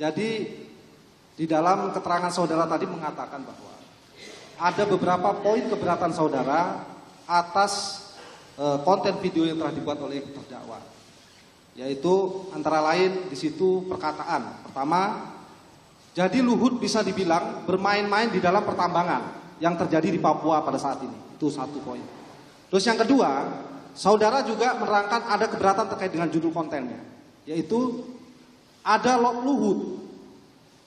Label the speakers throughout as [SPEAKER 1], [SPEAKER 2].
[SPEAKER 1] Jadi di dalam keterangan saudara tadi mengatakan bahwa ada beberapa poin keberatan saudara atas konten video yang telah dibuat oleh terdakwa. Yaitu antara lain di situ perkataan. Pertama, jadi Luhut bisa dibilang bermain-main di dalam pertambangan yang terjadi di Papua pada saat ini. Itu satu poin. Terus yang kedua, saudara juga menerangkan ada keberatan terkait dengan judul kontennya. Yaitu ada lot Luhut.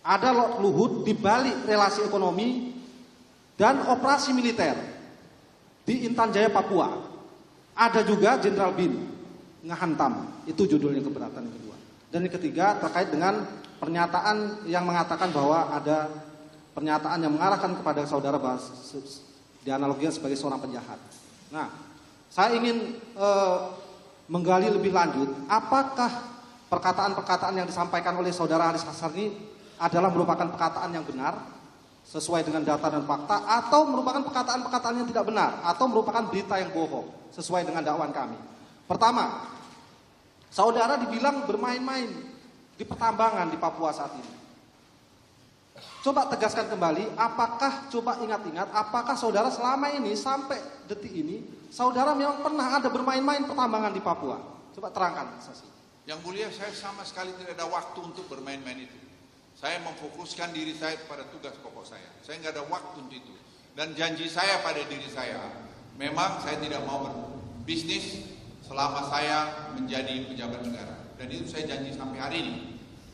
[SPEAKER 1] Ada lot Luhut di balik relasi ekonomi dan operasi militer di Intan Jaya, Papua. Ada juga Jenderal Bin ngehantam. Itu judulnya keberatan yang kedua. Dan yang ketiga terkait dengan pernyataan yang mengatakan bahwa ada pernyataan yang mengarahkan kepada saudara bahwa dianalogikan sebagai seorang penjahat. Nah, saya ingin menggali lebih lanjut, apakah perkataan-perkataan yang disampaikan oleh saudara Haris Hasan ini adalah merupakan perkataan yang benar sesuai dengan data dan fakta, atau merupakan perkataan-perkataan yang tidak benar, atau merupakan berita yang bohong sesuai dengan dakwaan kami. Pertama, saudara dibilang bermain-main di pertambangan di Papua saat ini. Coba tegaskan kembali, apakah, coba ingat-ingat, apakah saudara selama ini sampai detik ini, saudara memang pernah ada bermain-main pertambangan di Papua? Coba terangkan, Saksi.
[SPEAKER 2] Yang mulia, saya sama sekali tidak ada waktu untuk bermain-main itu. Saya memfokuskan diri saya pada tugas pokok saya. Saya nggak ada waktu untuk itu. Dan janji saya pada diri saya, memang saya tidak mau berbisnis selama saya menjadi pejabat negara. Dan itu saya janji sampai hari ini.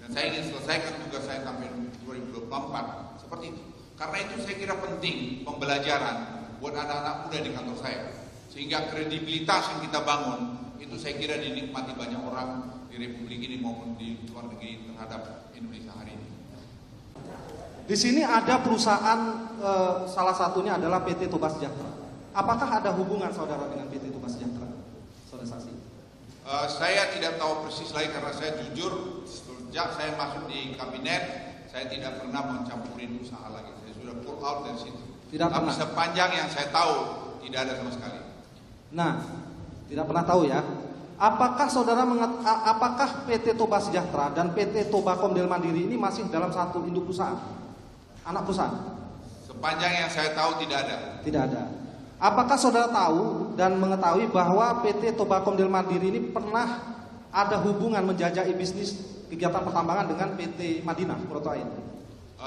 [SPEAKER 2] Dan saya ingin selesaikan tugas saya sampai 2024. Seperti itu. Karena itu saya kira penting pembelajaran buat anak-anak muda di kantor saya. Sehingga kredibilitas yang kita bangun, itu saya kira dinikmati banyak orang di Republik ini maupun di luar negeri terhadap Indonesia hari ini.
[SPEAKER 1] Di sini ada perusahaan, salah satunya adalah PT Toba Sejahtera. Apakah ada hubungan saudara dengan PT Toba Sejahtera? Saudara Saksi.
[SPEAKER 2] Saya tidak tahu persis lagi karena saya jujur sejak saya masuk di kabinet saya tidak pernah mencampuri usaha lagi. Saya sudah pull out dari situ.
[SPEAKER 1] Tidak
[SPEAKER 2] Tapi
[SPEAKER 1] pernah.
[SPEAKER 2] sepanjang yang saya tahu tidak ada sama sekali.
[SPEAKER 1] Nah, tidak pernah tahu ya. Apakah saudara apakah PT Toba Sejahtera dan PT Toba Komdel Mandiri ini masih dalam satu induk perusahaan? Anak perusahaan?
[SPEAKER 2] Sepanjang yang saya tahu tidak ada.
[SPEAKER 1] Tidak ada. Apakah saudara tahu dan mengetahui bahwa PT Toba Komdel Mandiri ini pernah ada hubungan menjajaki bisnis kegiatan pertambangan dengan PT Madinah Protoain?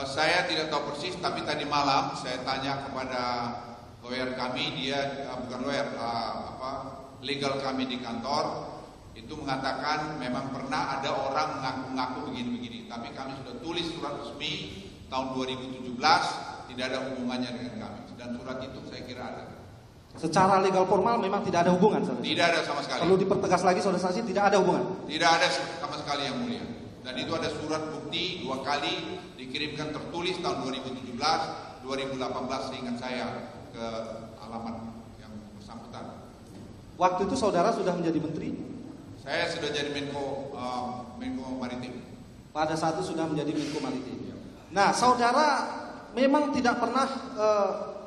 [SPEAKER 2] Saya tidak tahu persis, tapi tadi malam saya tanya kepada lawyer kami, dia bukan lawyer, legal kami di kantor, itu mengatakan memang pernah ada orang mengaku-ngaku begini-begini, tapi kami sudah tulis surat resmi tahun 2017, tidak ada hubungannya dengan kami, dan surat itu saya kira ada.
[SPEAKER 1] Secara legal formal memang tidak ada hubungan, saudara?
[SPEAKER 2] Tidak ada sama sekali.
[SPEAKER 1] Perlu dipertegas lagi, saudara Saksi, tidak ada hubungan?
[SPEAKER 2] Tidak ada sama sekali yang mulia. Dan itu ada surat bukti 2 kali dikirimkan tertulis tahun 2017, 2018 seingat saya ke alamat yang bersangkutan.
[SPEAKER 1] Waktu itu saudara sudah menjadi menteri?
[SPEAKER 2] Saya sudah jadi Menko Maritim.
[SPEAKER 1] Pada saat itu sudah menjadi Menko Maritim. Nah, saudara memang tidak pernah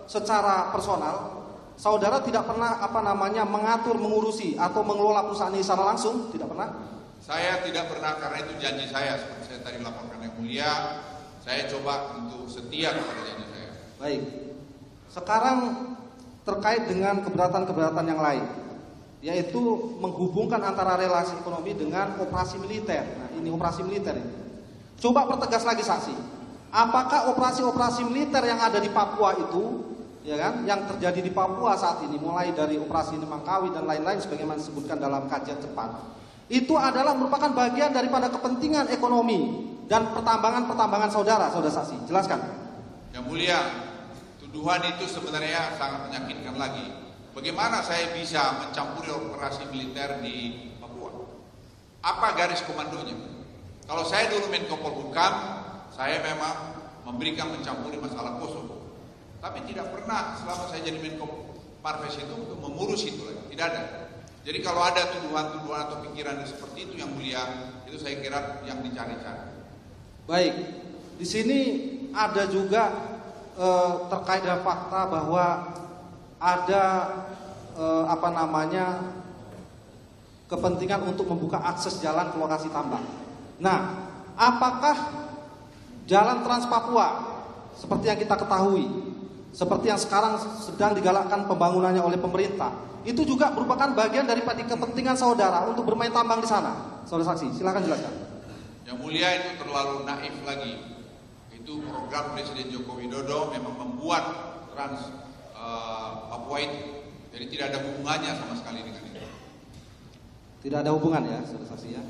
[SPEAKER 1] secara personal, saudara tidak pernah mengatur, mengurusi atau mengelola perusahaan ini secara langsung, tidak pernah?
[SPEAKER 2] Saya tidak pernah, karena itu janji saya, seperti saya tadi laporkan yang mulia, saya coba untuk setia kepada janji saya.
[SPEAKER 1] Baik. Sekarang terkait dengan keberatan-keberatan yang lain, yaitu menghubungkan antara relasi ekonomi dengan operasi militer. Nah, ini operasi militer ini. Coba pertegas lagi, Saksi. Apakah operasi-operasi militer yang ada di Papua itu, ya kan, yang terjadi di Papua saat ini, mulai dari operasi Nemangkawi dan lain-lain sebagaimana disebutkan dalam kajian cepat, itu adalah merupakan bagian daripada kepentingan ekonomi dan pertambangan saudara Saksi. Jelaskan.
[SPEAKER 2] Yang mulia, tuduhan itu sebenarnya sangat menyakitkan lagi. Bagaimana saya bisa mencampuri operasi militer di Papua? Apa garis komandonya? Kalau saya dulu Menko Polhukam, saya memang memberikan mencampuri masalah Kosovo. Tapi tidak pernah selama saya jadi Menko Marves itu untuk mengurus itu lagi. Tidak ada. Jadi kalau ada tuduhan-tuduhan atau pikiran seperti itu yang mulia, itu saya kira yang dicari-cari.
[SPEAKER 1] Baik, di sini ada juga terkait dengan fakta bahwa ada kepentingan untuk membuka akses jalan ke lokasi tambang. Nah, apakah Jalan Trans Papua seperti yang kita ketahui, seperti yang sekarang sedang digalakkan pembangunannya oleh pemerintah, itu juga merupakan bagian daripada kepentingan saudara untuk bermain tambang di sana. Saudara saksi, silakan jelaskan.
[SPEAKER 2] Yang mulia, itu terlalu naif lagi. Itu program Presiden Joko Widodo memang membuat Trans Papua itu. Jadi tidak ada hubungannya sama sekali dengan itu.
[SPEAKER 1] Tidak ada hubungan ya, saudara saksi ya.